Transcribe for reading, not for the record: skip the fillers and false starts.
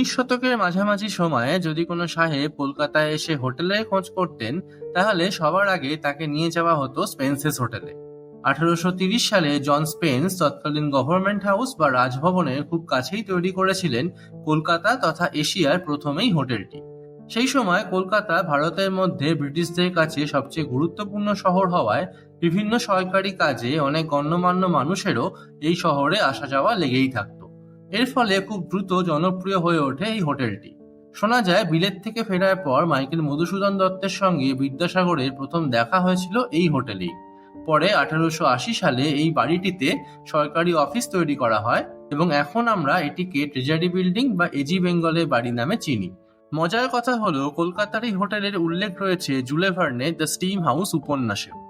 শতকের মাঝামাঝি সময়ে যদি কোনো সাহেব কলকাতায় এসে হোটেলের খোঁজ করতেন, তাহলে সবার আগে তাকে নিয়ে যাওয়া হতো স্পেন্সেস হোটেলে। 1830 সালে জন স্পেন্স তৎকালীন গভর্নমেন্ট হাউস বা রাজভবনের খুব কাছেই তৈরি করেছিলেন কলকাতা তথা এশিয়ার প্রথমেই হোটেলটি। সেই সময় কলকাতা ভারতের মধ্যে ব্রিটিশদের কাছে সবচেয়ে গুরুত্বপূর্ণ শহর হওয়ায় বিভিন্ন সরকারি কাজে অনেক গণ্যমান্য মানুষেরও এই শহরে আসা যাওয়া লেগেই থাকতো। এর ফলে খুব দ্রুত জনপ্রিয় হয়ে ওঠে এই হোটেলটি। শোনা যায় বিলেত থেকে ফেরার পর মাইকেল মধুসূদন দত্তের সঙ্গে বিদ্যাসাগরের প্রথম দেখা হয়েছিল এই হোটেলেই। পরে 1880 সালে এই বাড়িটিতে সরকারি অফিস তৈরি করা হয় এবং এখন আমরা এটিকে ট্রেজারি বিল্ডিং বা এজি বেঙ্গলের বাড়ি নামে চিনি। মজার কথা হলো, কলকাতার এই হোটেলের উল্লেখ রয়েছে জুলে ভার্নের দ্য স্টিম হাউস উপন্যাসেও।